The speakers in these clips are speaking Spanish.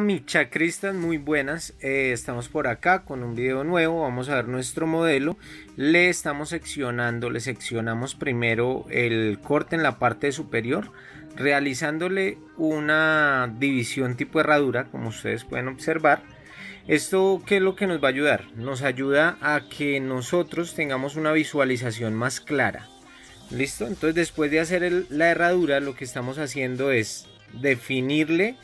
Mi chacristas, muy buenas. Estamos por acá con un video nuevo. Vamos a ver nuestro modelo. Le seccionamos primero el corte en la parte superior, realizándole una división tipo herradura, como ustedes pueden observar. ¿Esto qué es lo que nos va a ayudar? Nos ayuda a que nosotros tengamos una visualización más clara. ¿Listo? Entonces, después de hacer la herradura, lo que estamos haciendo es definirle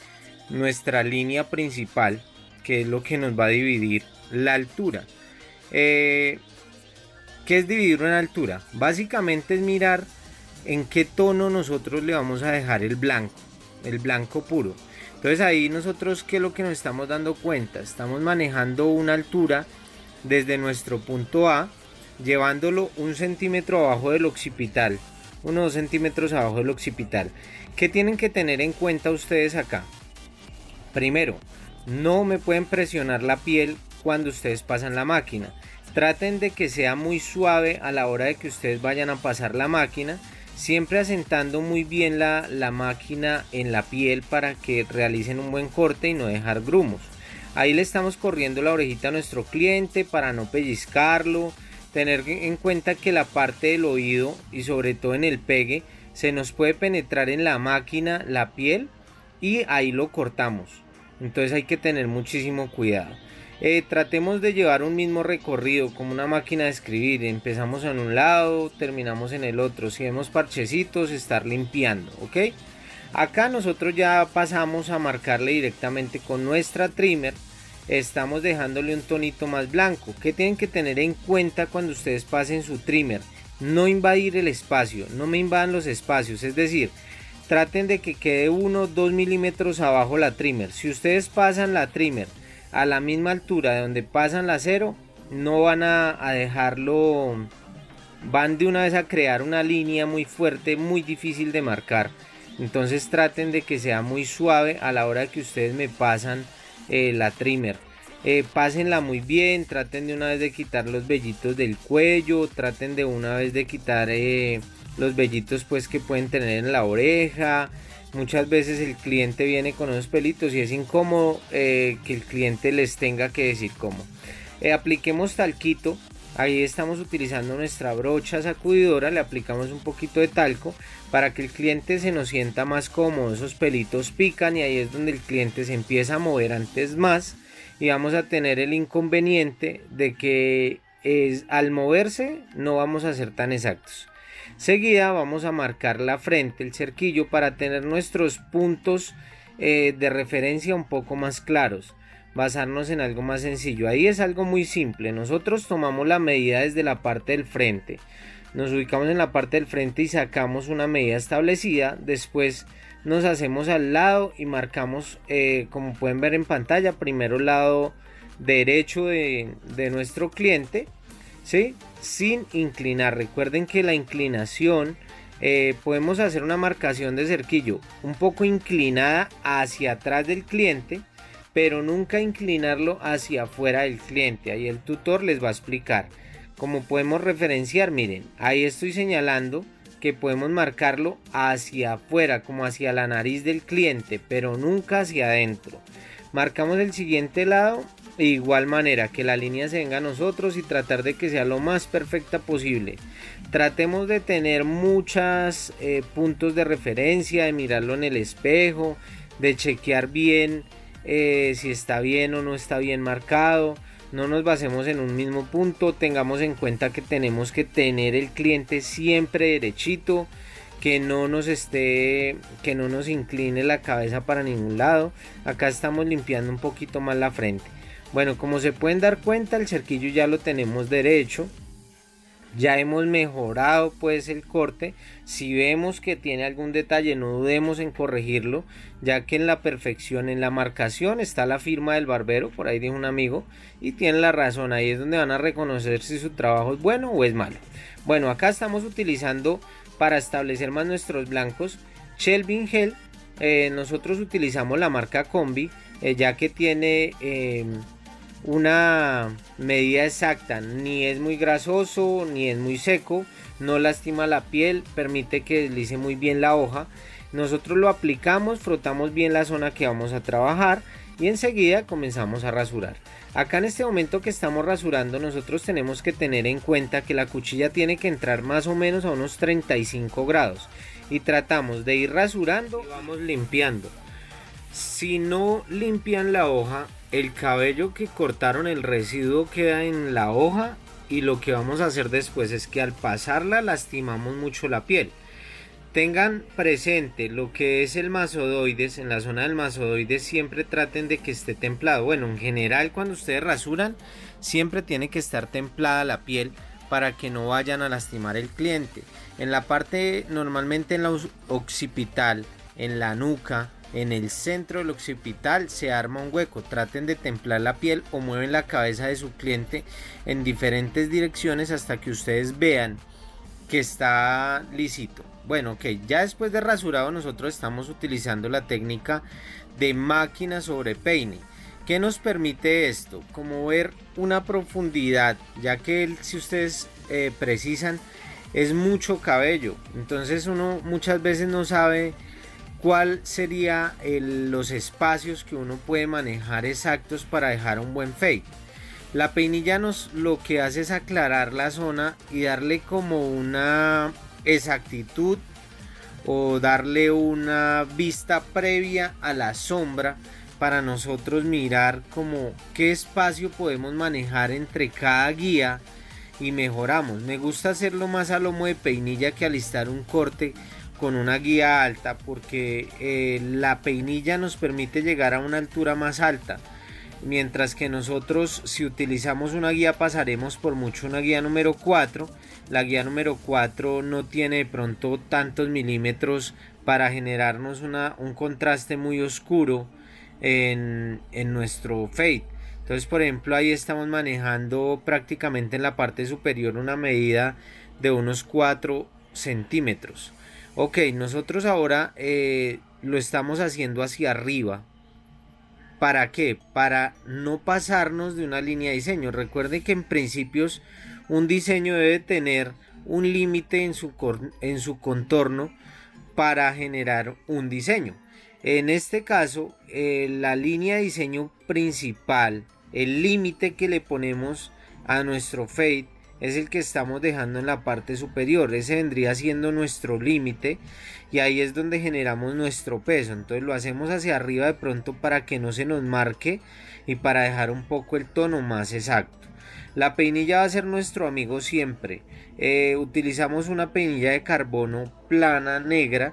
nuestra línea principal, que es lo que nos va a dividir la altura. ¿Qué es dividir una altura? Básicamente es mirar en qué tono nosotros le vamos a dejar el blanco puro. Entonces ahí nosotros, ¿qué es lo que nos estamos dando cuenta? Estamos manejando una altura desde nuestro punto A, llevándolo 1 centímetro abajo del occipital, 1 o 2 centímetros abajo del occipital. ¿Qué tienen que tener en cuenta ustedes acá? Primero, no me pueden presionar la piel cuando ustedes pasan la máquina. Traten de que sea muy suave a la hora de que ustedes vayan a pasar la máquina, siempre asentando muy bien la máquina en la piel para que realicen un buen corte y no dejar grumos. Ahí le estamos corriendo la orejita a nuestro cliente para no pellizcarlo. Tener en cuenta que la parte del oído y sobre todo en el pegue se nos puede penetrar en la máquina la piel y ahí lo cortamos. Entonces hay que tener muchísimo cuidado. Tratemos de llevar un mismo recorrido como una máquina de escribir. Empezamos en un lado, terminamos en el otro. Si vemos parchecitos, estar limpiando, ¿ok? Acá nosotros ya pasamos a marcarle directamente con nuestra trimmer. Estamos dejándole un tonito más blanco. ¿Qué tienen que tener en cuenta cuando ustedes pasen su trimmer? No invadir el espacio, no me invadan los espacios, es decir, traten de que quede 1 o 2 milímetros abajo la trimmer. Si ustedes pasan la trimmer a la misma altura de donde pasan la cero, no van a dejarlo, van de una vez a crear una línea muy fuerte, muy difícil de marcar. Entonces traten de que sea muy suave a la hora que ustedes me pasan la trimmer. Pásenla muy bien, traten de una vez de quitar los vellitos del cuello, traten de una vez de quitar los vellitos pues que pueden tener en la oreja. Muchas veces el cliente viene con unos pelitos y es incómodo que el cliente les tenga que decir cómo. Apliquemos talquito. Ahí estamos utilizando nuestra brocha sacudidora, le aplicamos un poquito de talco para que el cliente se nos sienta más cómodo. Esos pelitos pican y ahí es donde el cliente se empieza a mover antes más y vamos a tener el inconveniente de que al moverse no vamos a ser tan exactos. Seguida vamos a marcar la frente, el cerquillo, para tener nuestros puntos de referencia un poco más claros. Basarnos en algo más sencillo. Ahí es algo muy simple. Nosotros tomamos la medida desde la parte del frente. Nos ubicamos en la parte del frente y sacamos una medida establecida. Después nos hacemos al lado y marcamos, como pueden ver en pantalla, primero el lado derecho de nuestro cliente, ¿sí? Sin inclinar. Recuerden que la inclinación, podemos hacer una marcación de cerquillo un poco inclinada hacia atrás del cliente, pero nunca inclinarlo hacia afuera del cliente. Ahí el tutor les va a explicar. Como podemos referenciar, miren, ahí estoy señalando que podemos marcarlo hacia afuera, como hacia la nariz del cliente, pero nunca hacia adentro. Marcamos el siguiente lado, de igual manera que la línea se venga a nosotros y tratar de que sea lo más perfecta posible. Tratemos de tener muchos puntos de referencia, de mirarlo en el espejo, de chequear bien si está bien o no está bien marcado. No nos basemos en un mismo punto, tengamos en cuenta que tenemos que tener el cliente siempre derechito, que no nos incline la cabeza para ningún lado. Acá estamos limpiando un poquito más la frente. Bueno, como se pueden dar cuenta, el cerquillo ya lo tenemos derecho. Ya hemos mejorado pues el corte. Si vemos que tiene algún detalle, no dudemos en corregirlo, ya que en la perfección, en la marcación, está la firma del barbero, por ahí dijo un amigo, y tiene la razón. Ahí es donde van a reconocer si su trabajo es bueno o es malo. Bueno, acá estamos utilizando, para establecer más nuestros blancos, Shelvin Gel. Nosotros utilizamos la marca Combi, ya que tiene una medida exacta, ni es muy grasoso ni es muy seco, no lastima la piel, permite que deslice muy bien la hoja. Nosotros lo aplicamos, frotamos bien la zona que vamos a trabajar y enseguida comenzamos a rasurar. Acá en este momento que estamos rasurando, nosotros tenemos que tener en cuenta que la cuchilla tiene que entrar más o menos a unos 35 grados y tratamos de ir rasurando y vamos limpiando. Si no limpian la hoja, el cabello que cortaron, el residuo queda en la hoja, y lo que vamos a hacer después es que al pasarla lastimamos mucho la piel. Tengan presente lo que es el mastoides. En la zona del mastoides siempre traten de que esté templado. Bueno, en general cuando ustedes rasuran siempre tiene que estar templada la piel para que no vayan a lastimar el cliente. En la parte, normalmente en la occipital, en la nuca, en el centro del occipital se arma un hueco. Traten de templar la piel o mueven la cabeza de su cliente en diferentes direcciones hasta que ustedes vean que está lisito. Bueno, ok, ya después de rasurado nosotros estamos utilizando la técnica de máquina sobre peine. ¿Qué nos permite esto? Como ver una profundidad, ya que si ustedes precisan, es mucho cabello. Entonces uno muchas veces no sabe cuál sería los espacios que uno puede manejar exactos para dejar un buen fade. La peinilla nos lo que hace es aclarar la zona y darle como una exactitud o darle una vista previa a la sombra para nosotros mirar como qué espacio podemos manejar entre cada guía y mejoramos. Me gusta hacerlo más a lomo de peinilla que alistar un corte con una guía alta, porque la peinilla nos permite llegar a una altura más alta, mientras que nosotros, si utilizamos una guía, pasaremos por mucho una guía número 4. La guía número 4 no tiene de pronto tantos milímetros para generarnos un contraste muy oscuro en nuestro fade. Entonces, por ejemplo, ahí estamos manejando prácticamente en la parte superior una medida de unos 4 centímetros. Ok, nosotros ahora lo estamos haciendo hacia arriba. ¿Para qué? Para no pasarnos de una línea de diseño. Recuerden que en principios un diseño debe tener un límite en su contorno para generar un diseño. En este caso, la línea de diseño principal, el límite que le ponemos a nuestro fade, es el que estamos dejando en la parte superior. Ese vendría siendo nuestro límite y ahí es donde generamos nuestro peso. Entonces lo hacemos hacia arriba de pronto para que no se nos marque y para dejar un poco el tono más exacto. La peinilla va a ser nuestro amigo siempre. Utilizamos una peinilla de carbono plana negra,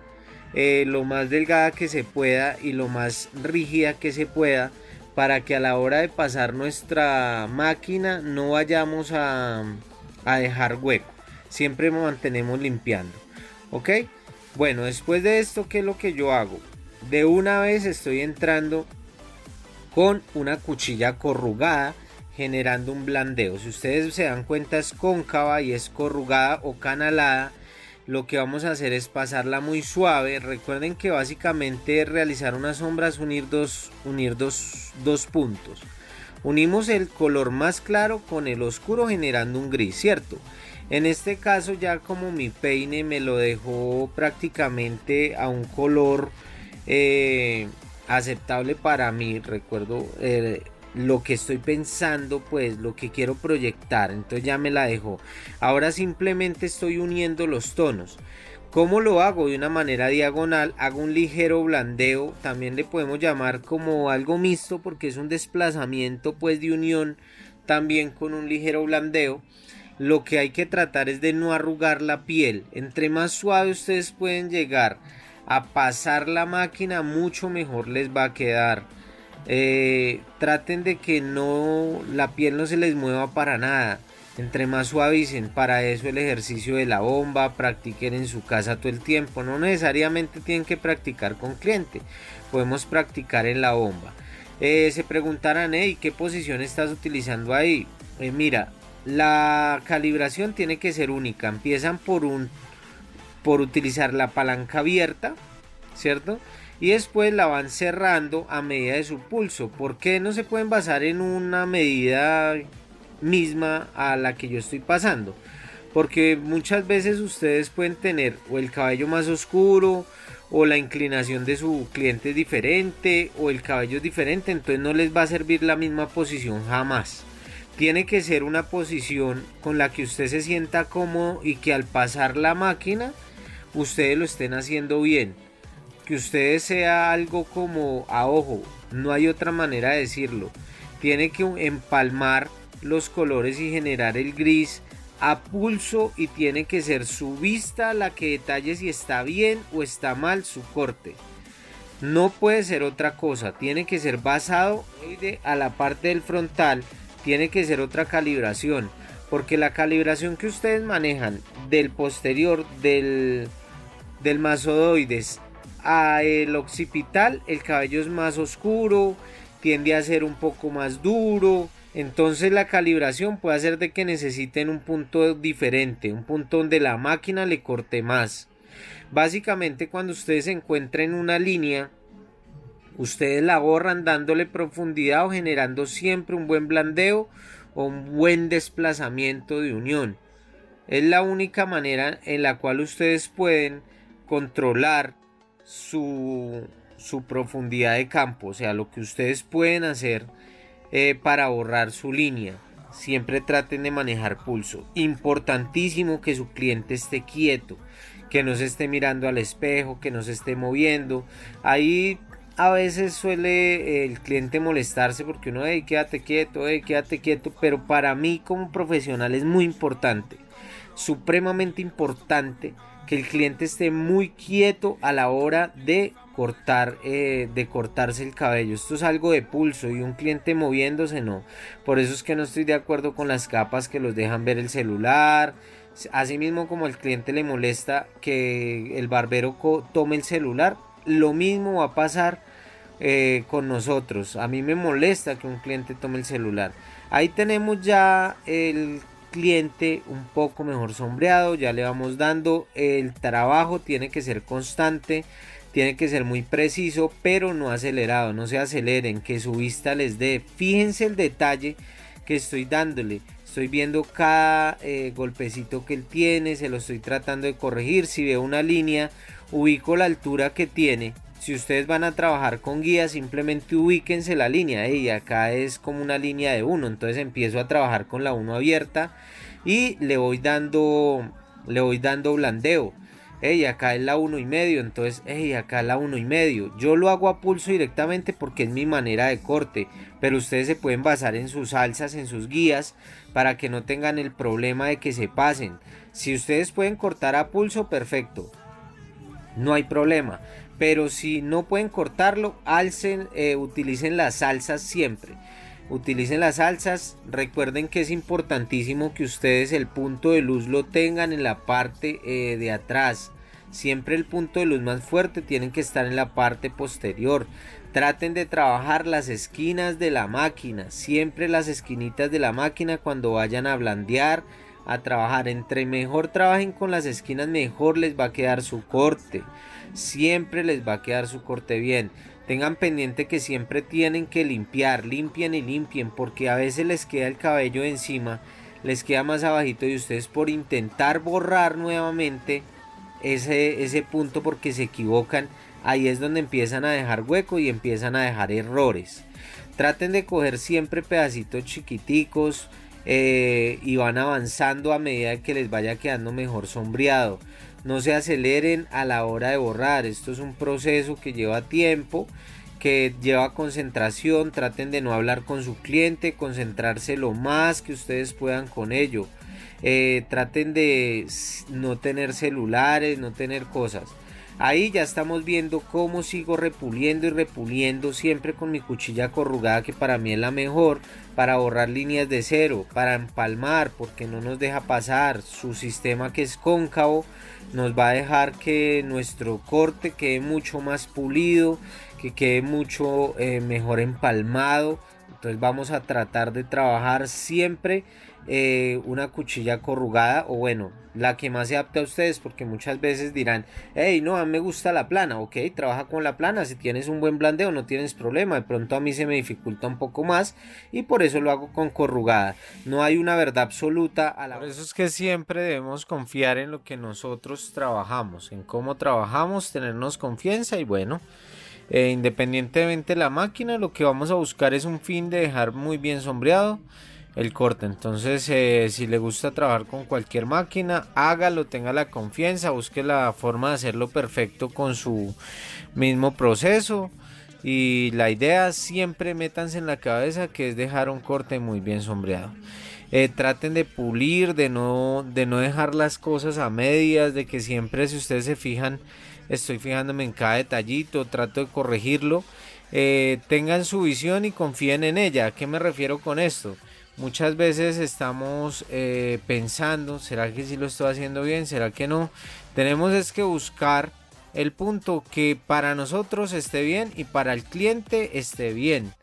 lo más delgada que se pueda y lo más rígida que se pueda, para que a la hora de pasar nuestra máquina no vayamos a dejar hueco. Siempre mantenemos limpiando. Ok, bueno, después de esto, ¿qué es lo que yo hago? De una vez estoy entrando con una cuchilla corrugada, generando un blandeo. Si ustedes se dan cuenta, es cóncava y es corrugada o canalada. Lo que vamos a hacer es pasarla muy suave. Recuerden que básicamente realizar una sombra es unir dos puntos. Unimos el color más claro con el oscuro generando un gris, ¿cierto? En este caso, ya como mi peine me lo dejó prácticamente a un color aceptable para mí. Recuerdo lo que estoy pensando, pues lo que quiero proyectar, entonces ya me la dejó. Ahora simplemente estoy uniendo los tonos. ¿Cómo lo hago? De una manera diagonal, hago un ligero blandeo, también le podemos llamar como algo mixto porque es un desplazamiento pues de unión también con un ligero blandeo. Lo que hay que tratar es de no arrugar la piel. Entre más suave ustedes pueden llegar a pasar la máquina, mucho mejor les va a quedar. Traten de que la piel no se les mueva para nada. Entre más suavicen, para eso el ejercicio de la bomba, practiquen en su casa todo el tiempo. No necesariamente tienen que practicar con cliente, podemos practicar en la bomba. Se preguntarán, ¿qué posición estás utilizando ahí? Mira, la calibración tiene que ser única. Empiezan por utilizar la palanca abierta, ¿cierto? Y después la van cerrando a medida de su pulso. ¿Por qué no se pueden basar en una medida misma a la que yo estoy pasando? Porque muchas veces ustedes pueden tener o el cabello más oscuro o la inclinación de su cliente es diferente o el cabello es diferente, entonces no les va a servir la misma posición jamás. Tiene que ser una posición con la que usted se sienta cómodo y que al pasar la máquina ustedes lo estén haciendo bien. Que ustedes sea algo como a ojo, no hay otra manera de decirlo. Tiene que empalmar los colores y generar el gris a pulso, y tiene que ser su vista la que detalle si está bien o está mal su corte. No puede ser otra cosa, tiene que ser basado a la parte del frontal, tiene que ser otra calibración, porque la calibración que ustedes manejan del posterior del mastoides a el occipital, el cabello es más oscuro, tiende a ser un poco más duro. Entonces la calibración puede hacer de que necesiten un punto diferente, un punto donde la máquina le corte más. Básicamente, cuando ustedes encuentren una línea, ustedes la borran dándole profundidad o generando siempre un buen blandeo o un buen desplazamiento de unión. Es la única manera en la cual ustedes pueden controlar su profundidad de campo, o sea, lo que ustedes pueden hacer para borrar su línea. Siempre traten de manejar pulso. Importantísimo que su cliente esté quieto, que no se esté mirando al espejo, que no se esté moviendo. Ahí a veces suele el cliente molestarse porque uno, hey, quédate quieto, pero para mí como profesional es muy importante, supremamente importante, que el cliente esté muy quieto a la hora de cortarse el cabello. Esto es algo de pulso, y un cliente moviéndose no. Por eso es que no estoy de acuerdo con las capas que los dejan ver el celular. Asimismo, como al cliente le molesta que el barbero tome el celular, lo mismo va a pasar con nosotros. A mí me molesta que un cliente tome el celular. Ahí tenemos ya el cliente un poco mejor sombreado, ya le vamos dando. El trabajo tiene que ser constante, tiene que ser muy preciso, pero no acelerado. No se aceleren, que su vista les dé. Fíjense el detalle que estoy dándole. Estoy viendo cada golpecito que él tiene, se lo estoy tratando de corregir. Si veo una línea, ubico la altura que tiene. Si ustedes van a trabajar con guía, simplemente ubíquense la línea. Y acá es como una línea de 1. Entonces empiezo a trabajar con la 1 abierta y le voy dando blandeo. Acá es la 1,5. Entonces, acá es la 1,5. Yo lo hago a pulso directamente porque es mi manera de corte. Pero ustedes se pueden basar en sus alzas, en sus guías, para que no tengan el problema de que se pasen. Si ustedes pueden cortar a pulso, perfecto, no hay problema. Pero si no pueden cortarlo, utilicen las alzas siempre. Utilicen las alzas. Recuerden que es importantísimo que ustedes el punto de luz lo tengan en la parte de atrás. Siempre el punto de luz más fuerte tienen que estar en la parte posterior. Traten de trabajar las esquinas de la máquina. Siempre las esquinitas de la máquina cuando vayan a blandear, a trabajar. Entre mejor trabajen con las esquinas, mejor les va a quedar su corte. Siempre les va a quedar su corte bien. Tengan pendiente que siempre tienen que limpiar, limpien y limpien, porque a veces les queda el cabello encima, les queda más abajito, y ustedes por intentar borrar nuevamente ese punto porque se equivocan, ahí es donde empiezan a dejar hueco y empiezan a dejar errores. Traten de coger siempre pedacitos chiquiticos y van avanzando a medida que les vaya quedando mejor sombreado. No se aceleren a la hora de borrar. Esto es un proceso que lleva tiempo, que lleva concentración. Traten de no hablar con su cliente, concentrarse lo más que ustedes puedan con ello. Traten de no tener celulares, no tener cosas. Ahí ya estamos viendo cómo sigo repuliendo y repuliendo, siempre con mi cuchilla corrugada, que para mí es la mejor, para borrar líneas de cero, para empalmar, porque no nos deja pasar. Su sistema, que es cóncavo, nos va a dejar que nuestro corte quede mucho más pulido, que quede mucho mejor empalmado. Entonces vamos a tratar de trabajar siempre una cuchilla corrugada, o bueno, la que más se adapte a ustedes, porque muchas veces dirán, hey, no, a mí me gusta la plana. Ok, trabaja con la plana, si tienes un buen blandeo no tienes problema. De pronto a mí se me dificulta un poco más y por eso lo hago con corrugada. No hay una verdad absoluta a la... Por eso es que siempre debemos confiar en lo que nosotros trabajamos, en cómo trabajamos, tenernos confianza y bueno, independientemente de la máquina, lo que vamos a buscar es un fin de dejar muy bien sombreado el corte. Entonces si le gusta trabajar con cualquier máquina, hágalo, tenga la confianza, busque la forma de hacerlo perfecto con su mismo proceso. Y la idea, siempre métanse en la cabeza que es dejar un corte muy bien sombreado. Traten de pulir, de no dejar las cosas a medias, de que siempre, si ustedes se fijan, estoy fijándome en cada detallito, trato de corregirlo. Tengan su visión y confíen en ella. ¿A qué me refiero con esto? Muchas veces estamos pensando, ¿será que sí lo estoy haciendo bien? ¿Será que no? Tenemos es que buscar el punto que para nosotros esté bien y para el cliente esté bien.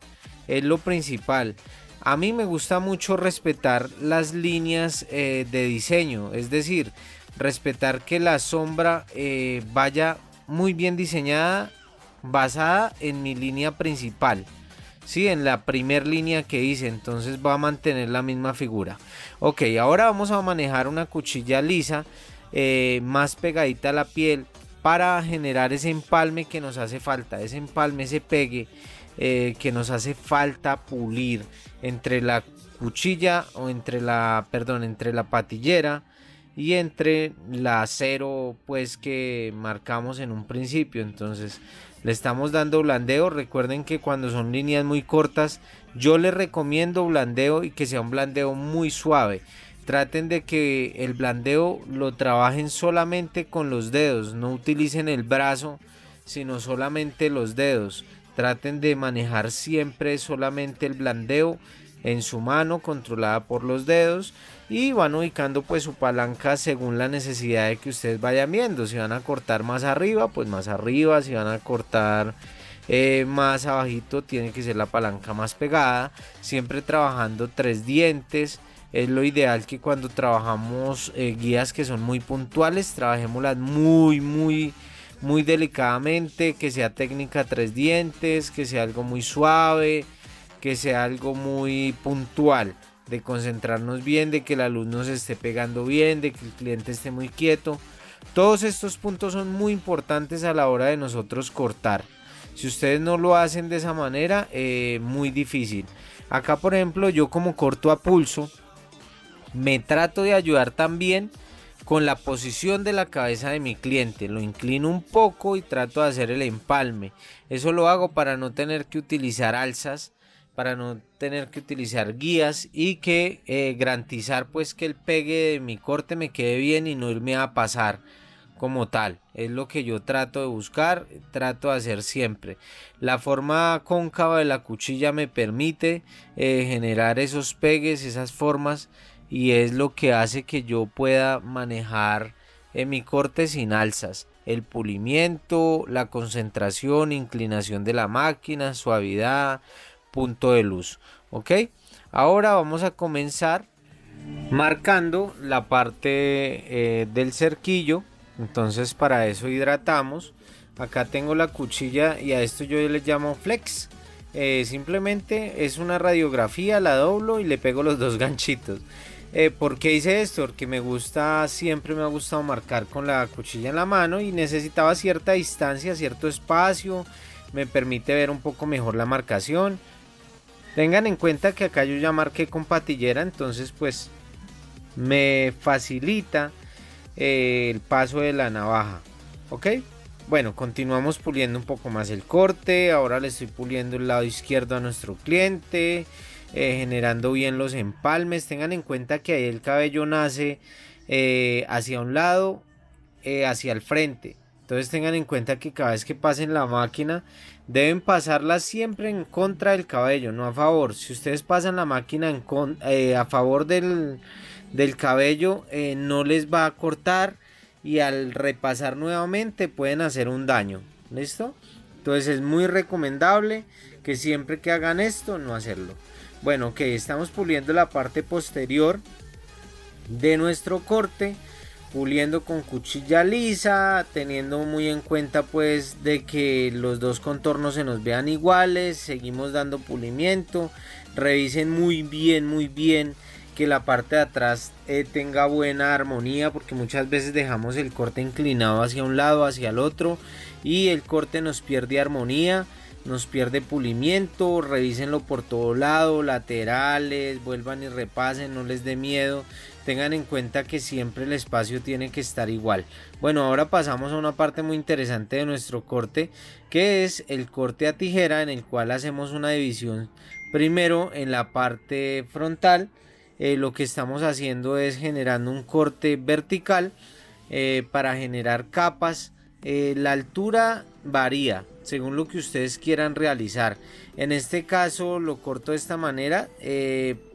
Es lo principal. A mí me gusta mucho respetar las líneas de diseño, es decir, respetar que la sombra vaya muy bien diseñada, basada en mi línea principal. Sí, en la primer línea que hice, entonces va a mantener la misma figura. Ok, ahora vamos a manejar una cuchilla lisa, más pegadita a la piel, para generar ese empalme que nos hace falta, ese empalme, ese pegue que nos hace falta pulir entre la cuchilla o entre la patillera y entre la acero pues que marcamos en un principio. Entonces le estamos dando blandeo. Recuerden que cuando son líneas muy cortas yo les recomiendo blandeo y que sea un blandeo muy suave. Traten de que el blandeo lo trabajen solamente con los dedos, no utilicen el brazo sino solamente los dedos. Traten de manejar siempre solamente el blandeo en su mano, controlada por los dedos, y van ubicando pues su palanca según la necesidad de que ustedes vayan viendo. Si van a cortar más arriba, pues más arriba. Si van a cortar más abajito, tiene que ser la palanca más pegada, siempre trabajando tres dientes. Es lo ideal que cuando trabajamos guías que son muy puntuales, trabajémoslas muy delicadamente, que sea técnica tres dientes, que sea algo muy suave, que sea algo muy puntual, de concentrarnos bien, de que la luz nos esté pegando bien, de que el cliente esté muy quieto. Todos estos puntos son muy importantes a la hora de nosotros cortar. Si ustedes no lo hacen de esa manera, muy difícil. Acá por ejemplo yo como corto a pulso, me trato de ayudar también con la posición de la cabeza de mi cliente. Lo inclino un poco y trato de hacer el empalme. Eso lo hago para no tener que utilizar alzas, para no tener que utilizar guías y que garantizar pues que el pegue de mi corte me quede bien y no irme a pasar como tal. Es lo que yo trato de buscar, trato de hacer siempre. La forma cóncava de la cuchilla me permite generar esos pegues, esas formas, y es lo que hace que yo pueda manejar mi corte sin alzas. El pulimiento, la concentración, inclinación de la máquina, suavidad, punto de luz. Ok, ahora vamos a comenzar marcando la parte del cerquillo. Entonces para eso hidratamos. Acá tengo la cuchilla y a esto yo le llamo flex. Simplemente es una radiografía, la doblo y le pego los dos ganchitos. ¿Por qué hice esto? Porque siempre me ha gustado marcar con la cuchilla en la mano y necesitaba cierta distancia, cierto espacio. Me permite ver un poco mejor la marcación. Tengan en cuenta que acá yo ya marqué con patillera, entonces pues me facilita el paso de la navaja. Ok, bueno, continuamos puliendo un poco más el corte. Ahora le estoy puliendo el lado izquierdo a nuestro cliente, generando bien los empalmes. Tengan en cuenta que ahí el cabello nace hacia un lado, hacia el frente. Entonces tengan en cuenta que cada vez que pasen la máquina deben pasarla siempre en contra del cabello, no a favor. Si ustedes pasan la máquina a favor del cabello, no les va a cortar y al repasar nuevamente pueden hacer un daño. ¿Listo? Entonces es muy recomendable que siempre que hagan esto no hacerlo. Bueno, ok, estamos puliendo la parte posterior de nuestro corte, puliendo con cuchilla lisa, teniendo muy en cuenta pues de que los dos contornos se nos vean iguales. Seguimos dando pulimiento, revisen muy bien que la parte de atrás tenga buena armonía, porque muchas veces dejamos el corte inclinado hacia un lado, hacia el otro, y el corte nos pierde armonía, nos pierde pulimiento. Revísenlo por todo lado, laterales, vuelvan y repasen, no les dé miedo. Tengan en cuenta que siempre el espacio tiene que estar igual. Bueno, ahora pasamos a una parte muy interesante de nuestro corte, que es el corte a tijera, en el cual hacemos una división primero en la parte frontal. Lo que estamos haciendo es generando un corte vertical para generar capas. La altura varía según lo que ustedes quieran realizar. En este caso lo corto de esta manera,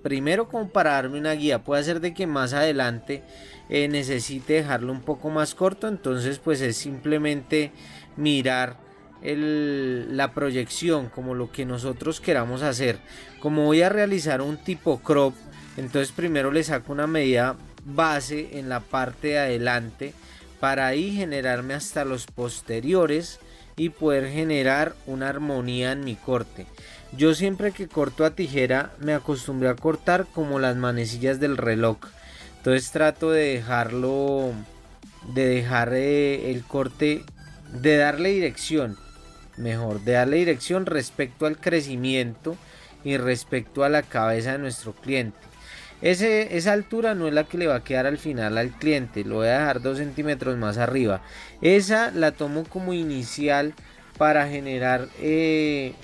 primero como para darme una guía. Puede ser de que más adelante necesite dejarlo un poco más corto, entonces pues es simplemente mirar la proyección como lo que nosotros queramos hacer. Como voy a realizar un tipo crop, entonces primero le saco una medida base en la parte de adelante para ahí generarme hasta los posteriores y poder generar una armonía en mi corte. Yo siempre que corto a tijera me acostumbré a cortar como las manecillas del reloj, entonces trato de dejarlo, de dejar el corte, de darle dirección, mejor, de darle dirección respecto al crecimiento y respecto a la cabeza de nuestro cliente. Esa altura no es la que le va a quedar al final al cliente, lo voy a dejar 2 centímetros más arriba. Esa la tomo como inicial para generar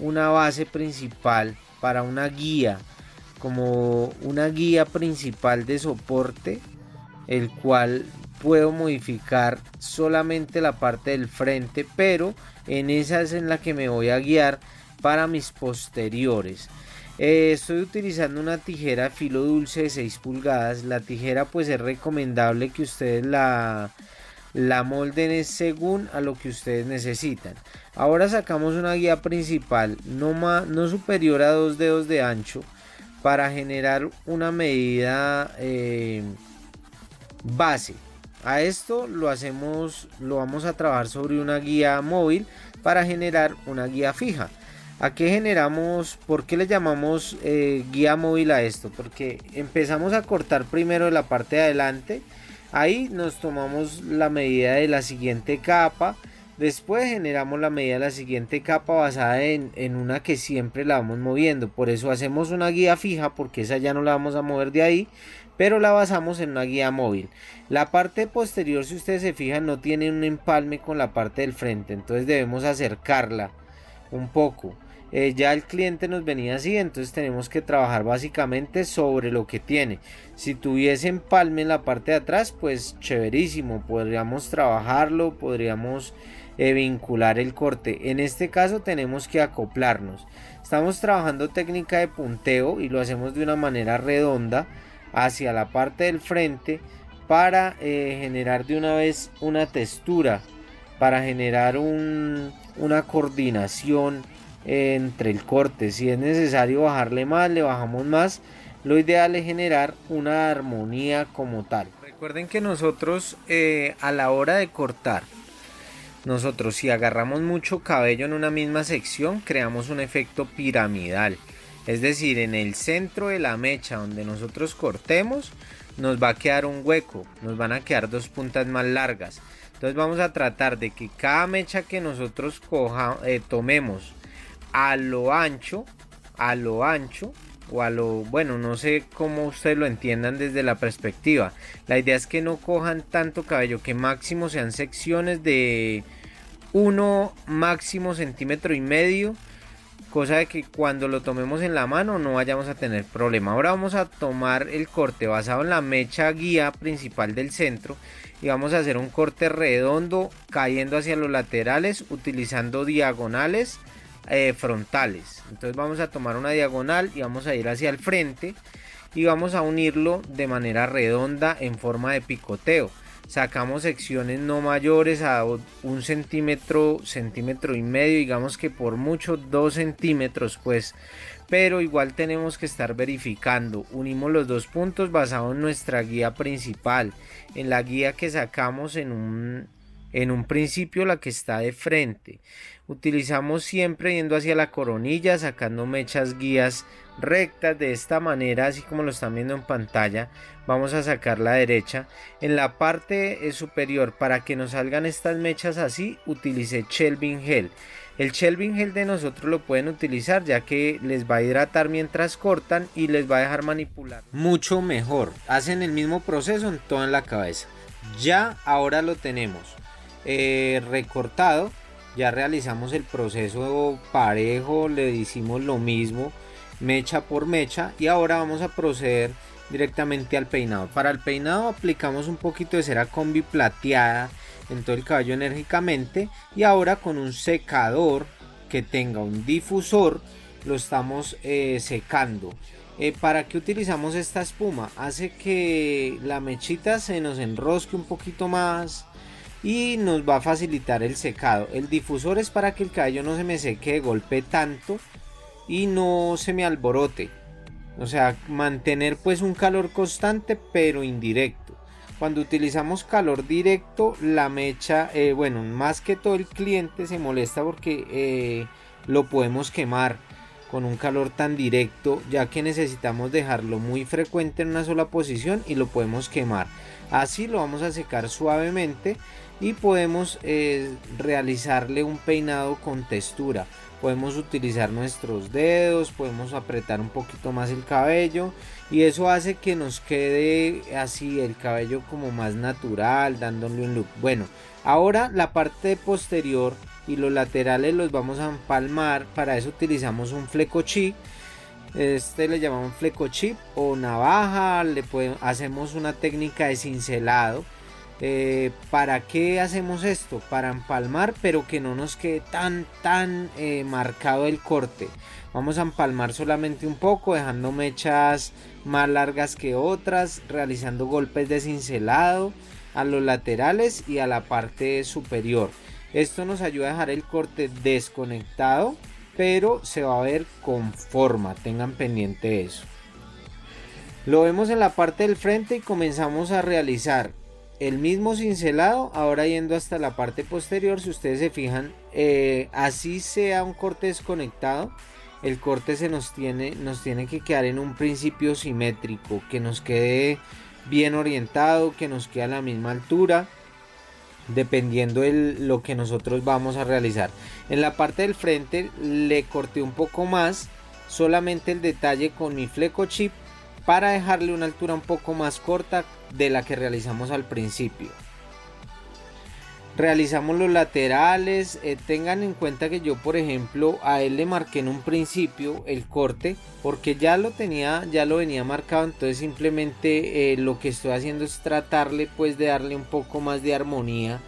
una base principal para una guía, como una guía principal de soporte, el cual puedo modificar solamente la parte del frente, pero en esa es en la que me voy a guiar para mis posteriores. Estoy utilizando una tijera filo dulce de 6 pulgadas. La tijera pues es recomendable que ustedes la molden según a lo que ustedes necesitan. Ahora sacamos una guía principal no superior a 2 dedos de ancho para generar una medida base. A esto lo vamos a trabajar sobre una guía móvil para generar una guía fija. ¿A qué generamos? ¿Por qué le llamamos guía móvil a esto? Porque empezamos a cortar primero de la parte de adelante. Ahí nos tomamos la medida de la siguiente capa. Después generamos la medida de la siguiente capa basada en una que siempre la vamos moviendo. Por eso hacemos una guía fija, porque esa ya no la vamos a mover de ahí, pero la basamos en una guía móvil. La parte posterior, si ustedes se fijan, no tiene un empalme con la parte del frente, entonces debemos acercarla un poco. Ya el cliente nos venía así, entonces tenemos que trabajar básicamente sobre lo que tiene. Si tuviese empalme en la parte de atrás, pues chéverísimo, podríamos trabajarlo, podríamos vincular el corte. En este caso tenemos que acoplarnos. Estamos trabajando técnica de punteo y lo hacemos de una manera redonda hacia la parte del frente para generar de una vez una textura, para generar una coordinación entre el corte. Si es necesario bajarle más, le bajamos más. Lo ideal es generar una armonía como tal. Recuerden que nosotros a la hora de cortar, nosotros si agarramos mucho cabello en una misma sección, creamos un efecto piramidal. Es decir, en el centro de la mecha donde nosotros cortemos, nos va a quedar un hueco, nos van a quedar dos puntas más largas. Entonces vamos a tratar de que cada mecha que nosotros tomemos a lo ancho o a lo, bueno, no sé cómo ustedes lo entiendan desde la perspectiva. La idea es que no cojan tanto cabello, que máximo sean secciones de 1 máximo centímetro y medio, cosa de que cuando lo tomemos en la mano no vayamos a tener problema. Ahora vamos a tomar el corte basado en la mecha guía principal del centro y vamos a hacer un corte redondo cayendo hacia los laterales utilizando diagonales frontales. Entonces vamos a tomar una diagonal y vamos a ir hacia el frente y vamos a unirlo de manera redonda en forma de picoteo. sacamos secciones no mayores a 1 centímetro, centímetro y medio, digamos que por mucho 2 centímetros pues, pero igual tenemos que estar verificando. Unimos los dos puntos basado en nuestra guía principal, en la guía que sacamos en un principio, la que está de frente. Utilizamos siempre yendo hacia la coronilla, sacando mechas guías rectas. De esta manera, así como lo están viendo en pantalla, vamos a sacar la derecha. En la parte superior, para que nos salgan estas mechas así, utilicé Shelving Gel. El Shelving Gel de nosotros lo pueden utilizar, ya que les va a hidratar mientras cortan y les va a dejar manipular mucho mejor. Hacen el mismo proceso en toda la cabeza. Ya ahora lo tenemos recortado. Ya realizamos el proceso parejo, le hicimos lo mismo mecha por mecha, y ahora vamos a proceder directamente al peinado. Para el peinado aplicamos un poquito de cera combi plateada en todo el cabello enérgicamente, y ahora con un secador que tenga un difusor lo estamos secando. ¿Para qué utilizamos esta espuma? Hace que la mechita se nos enrosque un poquito más y nos va a facilitar el secado. El difusor es para que el cabello no se me seque de golpe tanto y no se me alborote, o sea, mantener pues un calor constante pero indirecto. Cuando utilizamos calor directo, la mecha, bueno, más que todo el cliente se molesta porque lo podemos quemar con un calor tan directo, ya que necesitamos dejarlo muy frecuente en una sola posición y lo podemos quemar. Así lo vamos a secar suavemente y podemos realizarle un peinado con textura. Podemos utilizar nuestros dedos, podemos apretar un poquito más el cabello y eso hace que nos quede así el cabello como más natural, dándole un look. Bueno, ahora la parte posterior y los laterales los vamos a empalmar. Para eso utilizamos un fleco chip. Este le llamamos fleco chip o navaja. Hacemos una técnica de cincelado. ¿Para qué hacemos esto? Para empalmar, pero que no nos quede tan marcado el corte. Vamos a empalmar solamente un poco, dejando mechas más largas que otras, realizando golpes de cincelado a los laterales y a la parte superior. Esto nos ayuda a dejar el corte desconectado, pero se va a ver con forma. Tengan pendiente eso. Lo vemos en la parte del frente y comenzamos a realizar el mismo cincelado, ahora yendo hasta la parte posterior. Si ustedes se fijan, así sea un corte desconectado, el corte nos tiene que quedar en un principio simétrico, que nos quede bien orientado, que nos quede a la misma altura, dependiendo de lo que nosotros vamos a realizar. En la parte del frente le corté un poco más, solamente el detalle con mi fleco chip, para dejarle una altura un poco más corta de la que realizamos al principio. Realizamos los laterales. Tengan en cuenta que yo, por ejemplo, a él le marqué en un principio el corte porque ya lo venía marcado. Entonces simplemente lo que estoy haciendo es tratarle pues de darle un poco más de armonía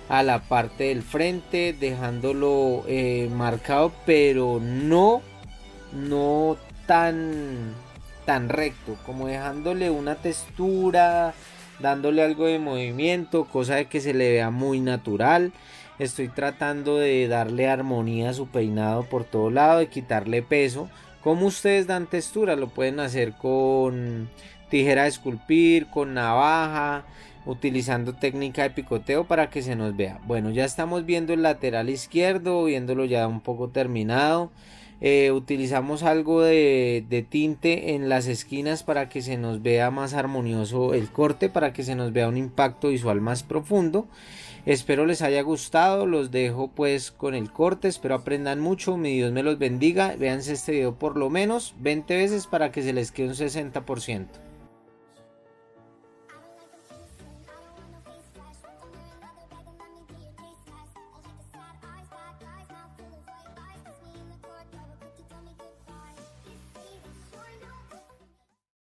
a la parte del frente, dejándolo marcado, pero no tan recto, como dejándole una textura, dándole algo de movimiento, cosa de que se le vea muy natural. Estoy tratando de darle armonía a su peinado por todo lado, de quitarle peso. Como ustedes dan textura, lo pueden hacer con tijera de esculpir, con navaja, utilizando técnica de picoteo para que se nos vea. Bueno, ya estamos viendo el lateral izquierdo, viéndolo ya un poco terminado. Utilizamos algo de tinte en las esquinas para que se nos vea más armonioso el corte, para que se nos vea un impacto visual más profundo. Espero les haya gustado, los dejo pues con el corte, espero aprendan mucho, mi Dios me los bendiga. Véanse este video por lo menos 20 veces para que se les quede un 60%.